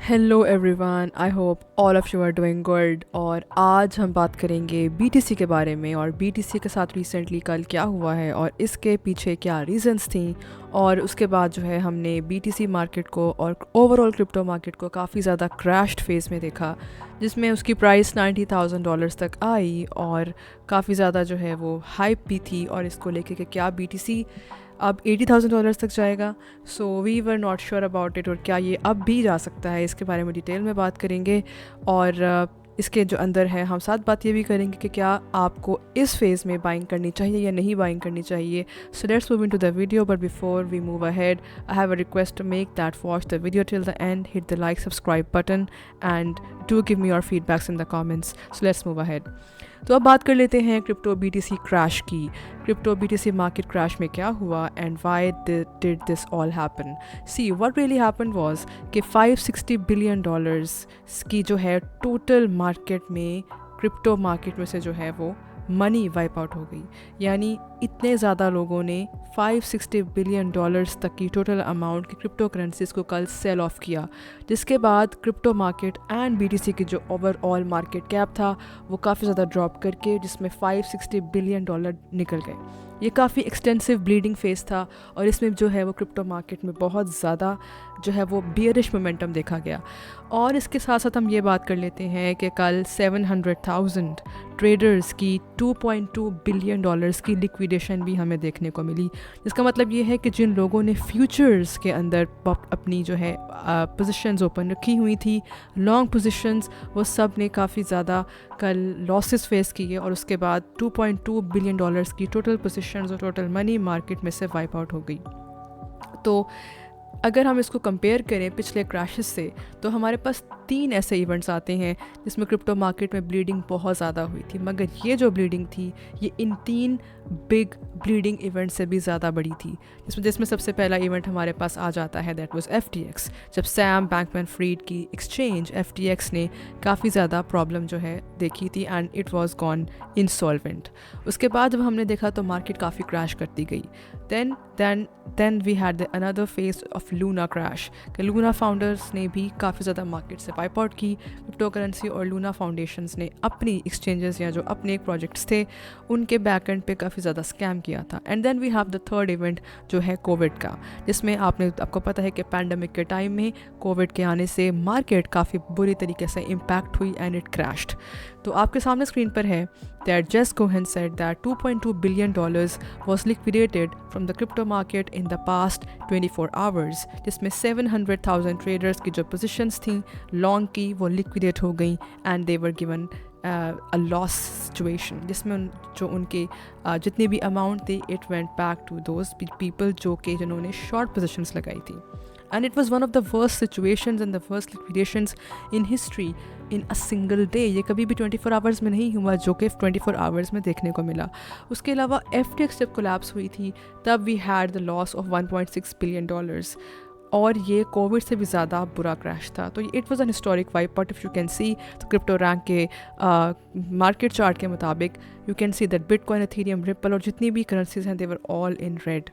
Hello everyone, I hope all of you are doing good. और आज हम बात करेंगे बीटीसी के बारे में, और बीटीसी के साथ रिसेंटली कल क्या हुआ है और इसके पीछे क्या रीजंस थी। और उसके बाद जो है हमने बीटीसी मार्केट को और ओवरऑल क्रिप्टो मार्केट को काफ़ी ज़्यादा क्रैश्ड फेज़ में देखा, जिसमें उसकी प्राइस $90,000 तक आई और काफ़ी ज़्यादा जो है वो हाइप भी थी। और इसको लेके कि क्या बीटीसी अब $80,000 तक जाएगा। So we were not sure about it, और क्या ये अब भी जा सकता है, इसके बारे में डिटेल में बात करेंगे। और इसके जो अंदर है हम साथ बात ये भी करेंगे कि क्या आपको इस फेज़ में बाइंग करनी चाहिए या नहीं बाइंग करनी चाहिए। So let's move into the video, but before we move ahead I have a request to make that watch the video till the end, hit the like subscribe button and do give me your feedbacks in the comments. So let's move ahead. तो अब बात कर लेते हैं crypto BTC crash की। Crypto BTC market crash में क्या हुआ and why did this all happen. See what really happen was कि $560 बिलियन की जो है टोटल मार्केट में, क्रिप्टो मार्केट में से जो है वो मनी वाइप आउट हो गई। यानी इतने ज़्यादा लोगों ने $560 बिलियन तक की टोटल अमाउंट की क्रिप्टो करेंसीज को कल सेल ऑफ किया, जिसके बाद क्रिप्टो मार्केट एंड बीटीसी की जो ओवरऑल मार्केट कैप था वो काफ़ी ज़्यादा ड्रॉप करके जिसमें $560 बिलियन निकल गए। ये काफ़ी एक्सटेंसिव ब्लीडिंग फेज था और इसमें जो है वो क्रिप्टो मार्केट में बहुत ज़्यादा जो है वो बियरिश मोमेंटम देखा गया। और इसके साथ साथ हम ये बात कर लेते हैं कि कल 700,000 ट्रेडर्स की $2.2 बिलियन की लिक्विडेशन भी हमें देखने को मिली। इसका मतलब ये है कि जिन लोगों ने फ्यूचर्स के अंदर अपनी जो है पोजीशंस ओपन रखी हुई थी, लॉन्ग पोजीशंस, वो सब ने काफ़ी ज़्यादा कल लॉसेस फेस किए और उसके बाद $2.2 बिलियन की टोटल पोजीशंस और टोटल मनी मार्केट में से वाइप आउट हो गई। तो अगर हम इसको कंपेयर करें पिछले क्रैशेस से, तो हमारे पास 3 ऐसे इवेंट्स आते हैं जिसमें क्रिप्टो मार्केट में ब्लीडिंग बहुत ज़्यादा हुई थी, मगर ये जो ब्लीडिंग थी ये इन 3 बिग ब्लीडिंग इवेंट से भी ज़्यादा बड़ी थी। जिसमें सबसे पहला इवेंट हमारे पास आ जाता है, दैट वाज FTX। जब सैम बैंकमैन-फ्रीड की एक्सचेंज FTX ने काफ़ी ज़्यादा प्रॉब्लम जो है देखी थी and it was gone insolvent. उसके बाद जब हमने देखा तो मार्केट काफ़ी क्रैश करती गई। Then we had another phase of Luna crash. कि लूना फाउंडर्स ने भी काफ़ी ज़्यादा मार्केट से वाइप आउट की क्रिप्टो करेंसी, और लूना फाउंडेशंस ने अपनी एक्सचेंजेस या जो अपने प्रोजेक्ट्स थे उनके बैकएंड पे काफ़ी ज़्यादा स्कैम किया था। And then we have the third event जो है कोविड का, जिसमें आपको पता है कि पैंडमिक के टाइम में कोविड के आने से मार्केट काफ़ी बुरी तरीके से इम्पैक्ट हुई एंड इट क्रैश्ड। तो आपके सामने स्क्रीन पर है that Jess Cohen said that $2.2 billion was liquidated from the crypto market in the past 24 hours, जिसमें 700,000 traders की जो positions थी लॉन्ग की वो liquidate हो गई and they were given a loss situation, जिसमें जो उनके जितनी भी अमाउंट थी it went back to those people जिन्होंने short positions लगाई थी। And it was one of the worst situations and the worst liquidations in history in a single day। ये कभी भी 24 आवर्स में नहीं हुआ जो कि 24 आवर्स में देखने को मिला। उसके अलावा FTX जब कोलैप्स हुई थी तब we had the loss of $1.6 billion, और ये कोविड से भी ज़्यादा बुरा क्रैश था। तो it was an historic wipe out. If you can C crypto rank के मार्केट चार्ट के मुताबिक you can see that bitcoin, Ethereum, ripple और जितनी भी करेंसीज हैं दे वर ऑल इन रेड।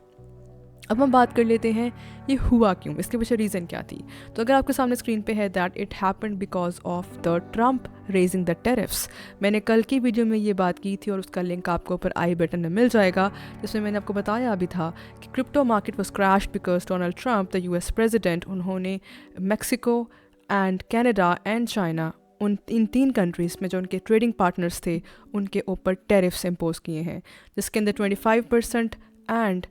अब हम बात कर लेते हैं ये हुआ क्यों, इसके पीछे रीज़न क्या थी। तो अगर आपके सामने स्क्रीन पे है that it happened because of the Trump raising the tariffs. मैंने कल की वीडियो में ये बात की थी और उसका लिंक आपको ऊपर आई बटन में मिल जाएगा, जिसमें मैंने आपको बताया भी था कि crypto market was crash because Donald Trump, the US president, उन्होंने Mexico and Canada and China इन 3 कंट्रीज़ में जो उनके ट्रेडिंग पार्टनर्स थे उनके ऊपर टेरिफ्स इम्पोज किए हैं, जिसके अंदर 25% एंड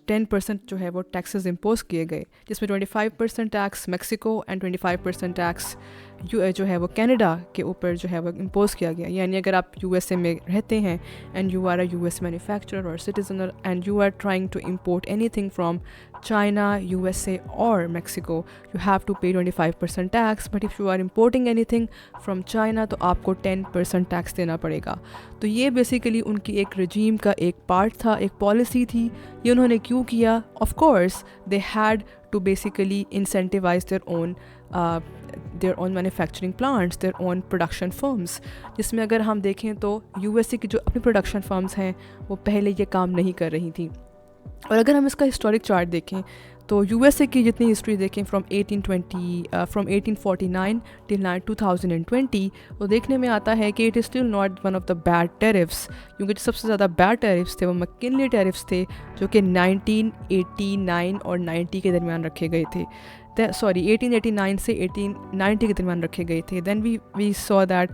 10% जो है वो टैक्सेस इम्पोज किए गए, जिसमें 25% टैक्स मैक्सिको एंड 25% टैक्स जो है वो कनाडा के ऊपर जो है वो इम्पोज किया गया। यानी अगर आप USA में रहते हैं and you are a US manufacturer और citizen and you are trying to import anything from China, USA or Mexico, you have to pay 25% tax, but if you are importing anything from China तो आपको 10% tax देना पड़ेगा। तो ये basically उनकी एक रजीम का एक पार्ट था, एक पॉलिसी थी। ये उन्होंने क्यों किया? Of course they had to basically incentivize their own manufacturing plants, their own production firms, जिसमें अगर हम देखें तो USA की जो अपनी प्रोडक्शन फर्म्स हैं वो पहले ये काम नहीं कर रही थी। और अगर हम इसका हिस्टोरिक चार्ट देखें तो यूएसए की जितनी हिस्ट्री देखें फ्रॉम 1849 टिल 2020, तो देखने में आता है कि it is still not one of the bad tariffs, क्योंकि जो सबसे ज़्यादा बैड टेरिफ्स थे वो मैकिनले टेरिफ्स थे, जो कि 1989 और 90 के दरमियान रखे गए थे। 1889 से 1890 के दरमियान रखे गए थे। Then we saw that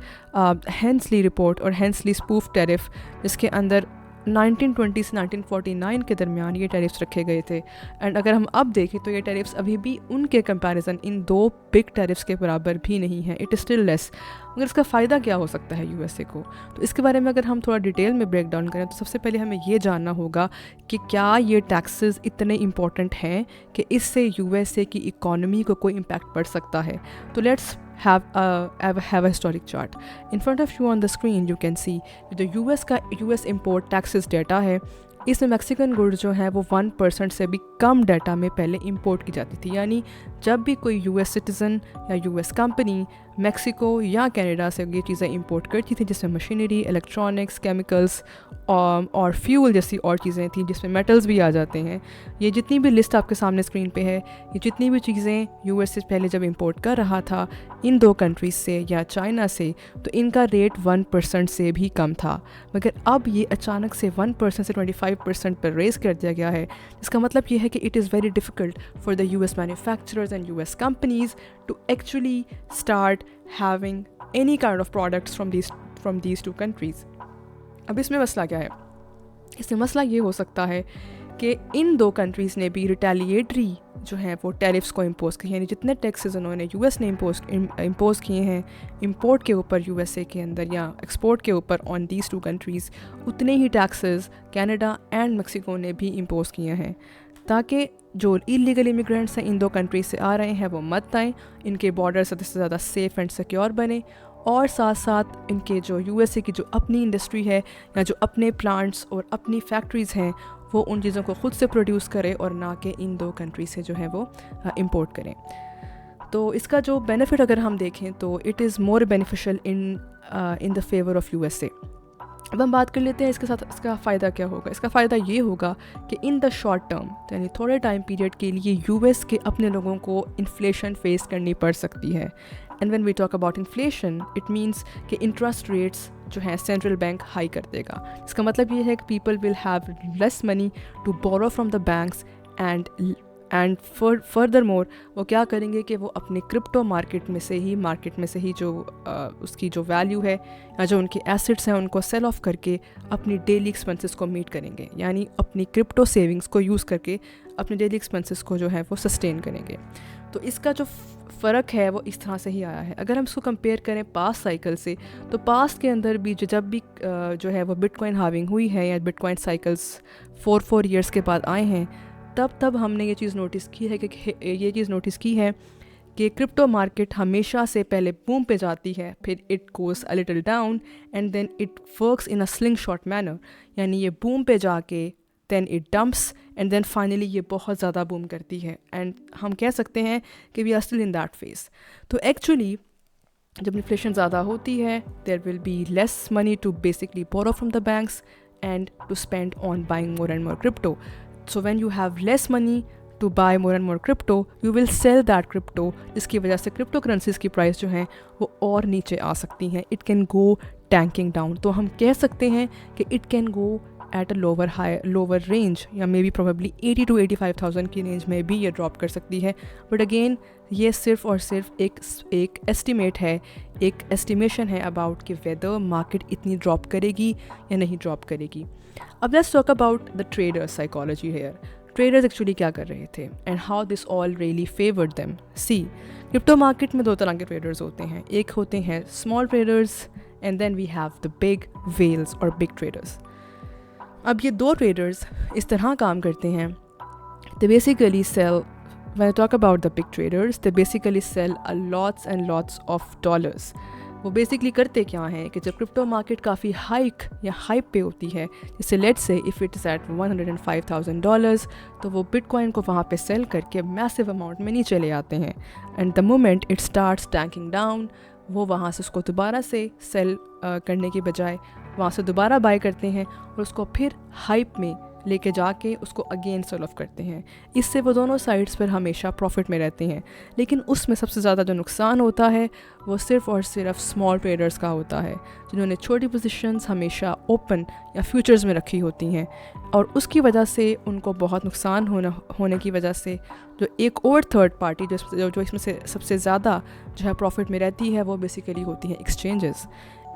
Hensley report और हेंसली स्पूफ टेरिफ, जिसके अंदर 1920 से 1949 के दरमियान ये टैरिफ्स रखे गए थे। एंड अगर हम अब देखें तो ये टैरिफ्स अभी भी उनके कंपैरिजन इन दो बिग टैरिफ्स के बराबर भी नहीं है, इट इज़ स्टिल लेस। मगर इसका फ़ायदा क्या हो सकता है यूएसए को, तो इसके बारे में अगर हम थोड़ा डिटेल में ब्रेक डाउन करें तो सबसे पहले हमें ये जानना होगा कि क्या ये टैक्सेस इतने इम्पॉर्टेंट हैं कि इससे यूएसए की इकॉनमी को कोई इम्पैक्ट पड़ सकता है। तो let's have a historic chart in front of you on the screen. You can see the US import taxes data है। इसमें मैक्सिकन गुड्स जो हैं वो 1% से भी कम डाटा में पहले इंपोर्ट की जाती थी, यानी जब भी कोई यूएस सिटीज़न या यूएस कंपनी मैक्सिको या कनाडा से ये चीज़ें इंपोर्ट करती थी, जिसमें मशीनरी, इलेक्ट्रॉनिक्स, केमिकल्स और फ्यूल जैसी और चीज़ें थी, जिसमें मेटल्स भी आ जाते हैं। ये जितनी भी लिस्ट आपके सामने स्क्रीन पे है, ये जितनी भी चीज़ें यूएस से पहले जब इंपोर्ट कर रहा था इन दो कंट्रीज़ से या चाइना से, तो इनका रेट 1% से भी कम था। मगर अब ये अचानक से 1% से 25% पर रेज़ कर दिया गया है, जिसका मतलब ये है कि it is very difficult for the US manufacturers and US companies to actually start having any kind of products from these two countries. अब इसमें मसला क्या है? इसमें मसला ये हो सकता है कि इन दो कंट्रीज़ ने भी रिटेलिएटरी जो हैं वो टैरिफ्स को इम्पोज़ किए, यानी जितने टैक्सेस उन्होंने यूएस ने इम्पोज़ किए हैं इंपोर्ट के ऊपर यूएसए के अंदर या एक्सपोर्ट के ऊपर ऑन दीज टू कंट्रीज़, उतने ही टैक्सेस कनाडा एंड मैक्सिको ने भी इम्पोज़ किए हैं, ताकि जो इलीगल इमिग्रेंट्स हैं इन दो कंट्रीज से आ रहे हैं वो मत आएँ, इनके बॉर्डर ज़्यादा से ज़्यादा सेफ़ एंड सिक्योर बने, और साथ साथ इनके जो यूएसए की जो अपनी इंडस्ट्री है या जो अपने प्लांट्स और अपनी फैक्ट्रीज़ हैं वो उन चीज़ों को ख़ुद से प्रोड्यूस करें और ना कि इन दो कंट्री से जो है वो इंपोर्ट करें। तो इसका जो बेनिफिट अगर हम देखें तो it is more beneficial in the favour of USA. अब हम बात कर लेते हैं इसके साथ इसका फ़ायदा क्या होगा। इसका फ़ायदा ये होगा कि इन द शॉर्ट टर्म, यानी थोड़े टाइम पीरियड के लिए यूएस के अपने लोगों को इन्फ्लेशन फेस करनी पड़ सकती है। And when we talk about inflation, it means कि इंटरेस्ट रेट्स जो हैं सेंट्रल बैंक हाई कर देगा। इसका मतलब ये है कि people will have less money to borrow from the banks and further more वो क्या करेंगे कि वो अपने क्रिप्टो मार्केट में से ही जो उसकी जो वैल्यू है या जो उनके एसेट्स हैं उनको सेल ऑफ करके अपनी डेली एक्सपेंसेस को मीट करेंगे, यानी अपनी क्रिप्टो सेविंग्स को यूज़ करके अपने डेली एक्सपेंसेस को जो है वो सस्टेन करेंगे। तो इसका जो फ़र्क है वो इस तरह से ही आया है। अगर हम इसको कंपेयर करें पास्ट साइकिल से, तो पास्ट के अंदर भी जब भी जो है वो बिटकॉइन हाविंग हुई है या बिटकॉइन साइकिल्स 4 ईयर्स के बाद आए हैं, तब हमने ये चीज़ नोटिस की है कि क्रिप्टो मार्केट हमेशा से पहले बूम पे जाती है, फिर it goes a little down and then it works in a sling shot manner, यानी ये बूम पे जाके then it dumps and then finally ये बहुत ज़्यादा बूम करती है। एंड हम कह सकते हैं कि we are still in that phase. तो एक्चुअली जब इन्फ्लेशन ज़्यादा होती है there will be less money to basically borrow from the banks and to spend on buying more and more crypto. So when you have less money to buy more and more crypto, you will sell that crypto, जिसकी वजह से crypto currencies की price जो हैं वो और नीचे आ सकती हैं। It can go tanking down। तो हम कह सकते हैं कि it can go at a lower range या मे बी probably 80 to 85,000 की रेंज में भी ये ड्रॉप कर सकती है। बट अगेन ये सिर्फ और सिर्फ एक एस्टिमेट है, एक एस्टिमेशन है अबाउट कि वेदर मार्केट इतनी ड्रॉप करेगी या नहीं ड्रॉप करेगी। अब let's talk about the traders psychology here. Traders actually क्या कर रहे थे and how this all really favoured them. See, crypto market में दो तरह के ट्रेडर्स होते हैं, एक होते हैं small traders and then we have the big whales और बिग ट्रेडर्स। अब ये दो ट्रेडर्स इस तरह काम करते हैं, they basically sell, when I talk about the big traders, they basically sell a lots and lots of dollars। वो बेसिकली करते क्या हैं कि जब क्रिप्टो मार्केट काफ़ी हाइक या हाइप पे होती है, जैसे let's say if it is eight $105,000, तो वो बिटकॉइन को वहाँ पे सेल करके मैसिव अमाउंट में नीचे ले आते हैं। And the moment it starts tanking down, वो वहाँ से उसको दोबारा से सेल करने के बजाय वहाँ से दोबारा बाय करते हैं और उसको फिर हाइप में लेके जाके उसको अगेन सेल ऑफ करते हैं। इससे वो दोनों साइड्स पर हमेशा प्रॉफिट में रहते हैं, लेकिन उसमें सबसे ज़्यादा जो नुकसान होता है वो सिर्फ और सिर्फ स्मॉल ट्रेडर्स का होता है, जिन्होंने छोटी पोजीशंस हमेशा ओपन या फ्यूचर्स में रखी होती हैं, और उसकी वजह से उनको बहुत नुकसान होने की वजह से जो एक और थर्ड पार्टी जो इसमें से सबसे ज़्यादा जो है प्रॉफिट में रहती है वो बेसिकली होती हैं एक्सचेंजेस।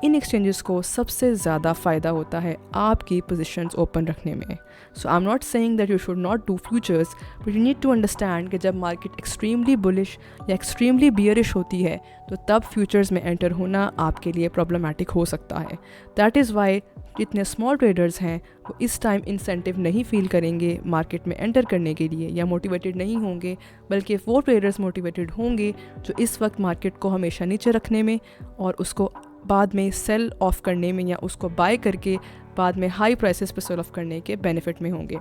इन एक्सचेंजेस को सबसे ज़्यादा फ़ायदा होता है आपकी पोजीशंस ओपन रखने में। So I am not saying that you should not do futures, but you need to understand कि जब मार्केट एक्सट्रीमली बुलिश या एक्सट्रीमली बियरिश होती है तो तब फ्यूचर्स में एंटर होना आपके लिए प्रॉब्लमेटिक हो सकता है। दैट इज़ वाई जितने स्मॉल ट्रेडर्स हैं वो इस टाइम इंसेंटिव नहीं फील करेंगे मार्केट में एंटर करने के लिए, या मोटिवेटेड नहीं होंगे, बल्कि वो ट्रेडर्स मोटिवेटेड होंगे जो इस वक्त मार्केट को हमेशा नीचे रखने में और उसको बाद में सेल ऑफ करने में, या उसको बाय करके बाद में हाई प्राइसेस पर सेल ऑफ करने के बेनिफिट में होंगे।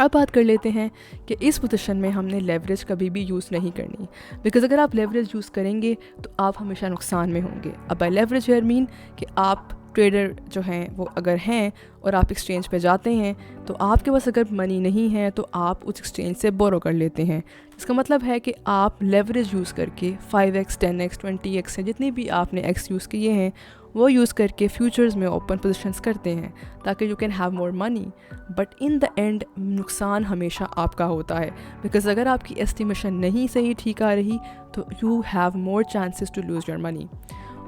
अब बात कर लेते हैं कि इस पोजीशन में हमने लेवरेज कभी भी यूज़ नहीं करनी, बिकॉज अगर आप लेवरेज यूज़ करेंगे तो आप हमेशा नुकसान में होंगे। अब बाय लेवरेज हियर मीन कि आप ट्रेडर जो हैं वो अगर हैं और आप एक्सचेंज पे जाते हैं तो आपके पास अगर मनी नहीं है तो आप उस एक्सचेंज से बोरो कर लेते हैं। इसका मतलब है कि आप लेवरेज यूज़ करके 5x 10x 20x है जितनी भी आपने x यूज़ किए हैं वो यूज़ करके फ्यूचर्स में ओपन पोजीशंस करते हैं ताकि you can have more money, but in the end नुकसान हमेशा आपका होता है, बिकॉज अगर आपकी एस्टिमेशन नहीं सही ठीक आ रही तो you have more chances to lose your money.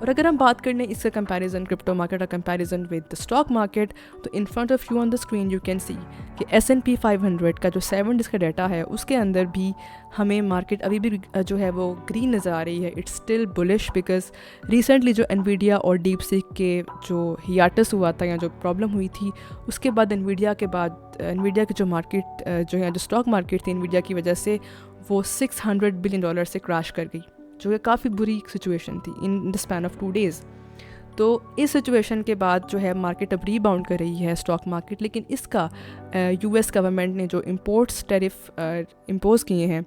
और अगर हम बात कर लें इसका कंपैरिजन क्रिप्टो मार्केट और comparison with the stock market, तो in front of you on the screen you can see कि S&P 500 का जो 7 डेज़ का डाटा है उसके अंदर भी हमें मार्केट अभी भी जो है वो ग्रीन नज़र आ रही है। It's still bullish because recently जो एनवीडिया और डीप सीक के जो हियाटस हुआ था या जो प्रॉब्लम हुई थी उसके बाद एनवीडिया की जो मार्केट जो है जो स्टॉक मार्केट थी एनवीडिया की वजह से वो $600 बिलियन से क्रैश कर गई, जो कि काफ़ी बुरी सिचुएशन थी in the span of 2 days. तो इस सिचुएशन के बाद जो है मार्केट अब रीबाउंड कर रही है स्टॉक मार्केट, लेकिन इसका US गवर्नमेंट ने जो इम्पोर्ट्स टैरिफ इम्पोज़ किए हैं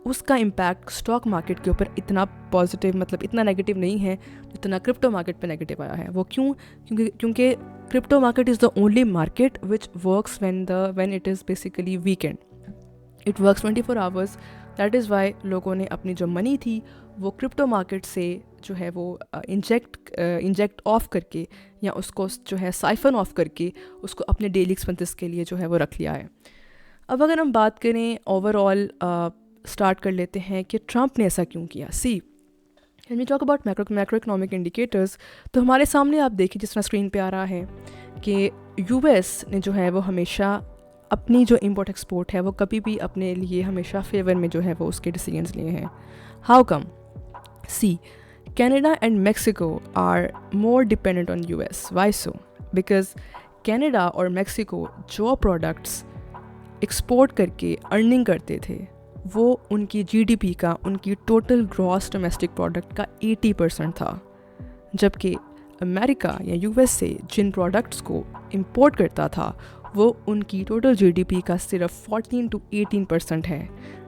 उसका इम्पैक्ट स्टॉक मार्केट के ऊपर इतना पॉजिटिव मतलब इतना नेगेटिव नहीं है जितना क्रिप्टो मार्केट पे नेगेटिव आया है। वो क्योंकि crypto market is the only market which works when it is basically weekend, it works 24 hours. That is why लोगों ने अपनी जो मनी थी वो क्रिप्टो मार्केट से जो है वो इंजेक्ट ऑफ करके या उसको जो है साइफन ऑफ करके उसको अपने डेली एक्सपेंसेस के लिए जो है वो रख लिया है। अब अगर हम बात करें ओवरऑल स्टार्ट कर लेते हैं कि ट्रंप ने ऐसा क्यों किया। See when we talk about macro economic indicators, तो हमारे सामने आप देखिए जिस तरह स्क्रीन पे आ रहा है कि US ने जो है वो हमेशा अपनी जो इम्पोर्ट एक्सपोर्ट है वो कभी भी अपने लिए हमेशा फेवर में जो है वो उसके डिसीजंस लिए हैं। How come? See Canada and Mexico are more dependent on US. Why so? Because Canada और Mexico जो प्रोडक्ट्स एक्सपोर्ट करके अर्निंग करते थे वो उनकी GDP का, उनकी टोटल ग्रॉस डोमेस्टिक प्रोडक्ट का 80% था, जबकि अमेरिका या US से जिन प्रोडक्ट्स को इंपोर्ट करता था वो उनकी टोटल GDP का सिर्फ 14 to 18% है,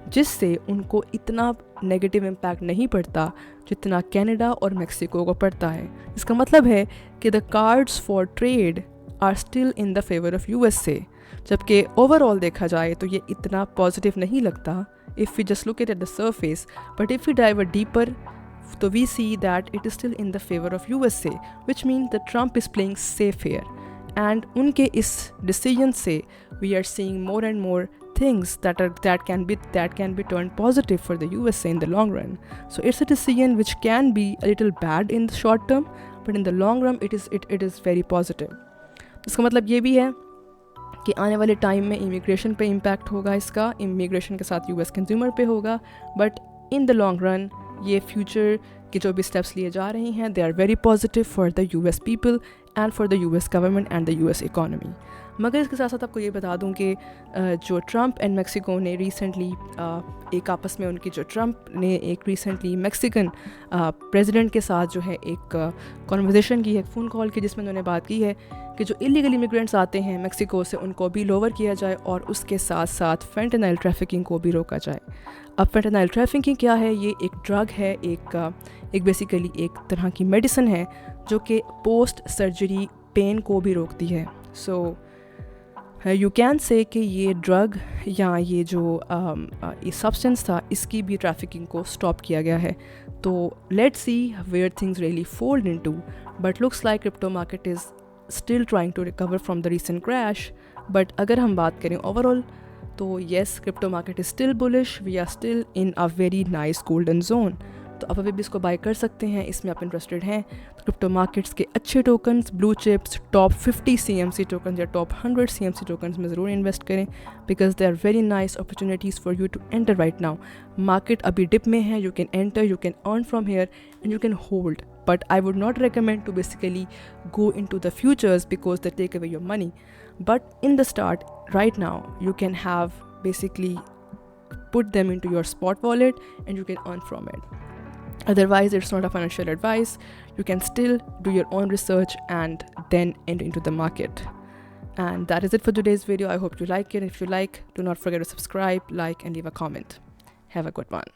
जिससे उनको इतना नेगेटिव इम्पैक्ट नहीं पड़ता जितना कनाडा और मेक्सिको को पड़ता है। इसका मतलब है कि the cards for trade are still in the favour of USA, जबकि ओवरऑल देखा जाए तो ये इतना पॉजिटिव नहीं लगता if we just look at the surface, but if we dive deeper तो we see that it is still in the favour of USA, which mean the Trump is playing safe here. And उनके इस decision से we are seeing more and more things that can be turned positive for the USA in the long run. So it's a decision which can be a little bad in the short term, but in the long run it is very positive. इसका मतलब ये भी है कि आने वाले time में immigration पे इम्पैक्ट होगा, इसका इमिग्रेशन के साथ US कंज्यूमर पे होगा, but in the long run ये फ्यूचर के जो भी स्टेप्स लिए जा रहे हैं they are very positive for the US people and for the US government and the US economy. मगर इसके साथ साथ आपको ये बता दूं कि जो ट्रंप एंड मेक्सिको ने रिसेंटली एक आपस में उनकी जो ट्रंप ने एक रिसेंटली मेक्सिकन प्रेसिडेंट के साथ जो है एक कॉन्वर्जेशन की है, एक फ़ोन कॉल की, जिसमें उन्होंने बात की है कि जो इलीगल इमिग्रेंट्स आते हैं मेक्सिको से उनको भी लोअर किया जाए और उसके साथ साथ फेंटेनाइल ट्रैफिकिंग को भी रोका जाए। अब फेंटेनाइल ट्रैफिकिंग क्या है? ये एक ड्रग है, एक बेसिकली एक तरह की मेडिसिन है जो कि पोस्ट सर्जरी पेन को भी रोकती है। सो यू कैन से कि ये ड्रग या ये जो ये सब्सटेंस था, इसकी भी ट्रैफिकिंग को स्टॉप किया गया है. तो let's see where things really fold into, but looks like crypto market is still trying to recover from the recent crash. But अगर हम बात करें ओवरऑल, तो yes, crypto market is still bullish. We are still in a very nice golden zone. तो आप अभी भी इसको बाय कर सकते हैं, इसमें आप इंटरेस्टेड हैं. तो क्रिप्टो मार्केट्स के अच्छे tokens, blue chips, top 50 CMC tokens या टॉप 100 CMC टोकन्स में ज़रूर इन्वेस्ट करें, because they are very nice opportunities for you to enter right now. Market अभी डिप में है, you can enter, you can earn from here and you can hold. But I would not recommend to basically go into the futures because they take away your money. But in the start, right now, you can have basically put them into your spot wallet and you can earn from it. Otherwise, it's not a financial advice. You can still do your own research and then enter into the market. And that is it for today's video. I hope you like it. If you like, do not forget to subscribe, like, and leave a comment. Have a good one.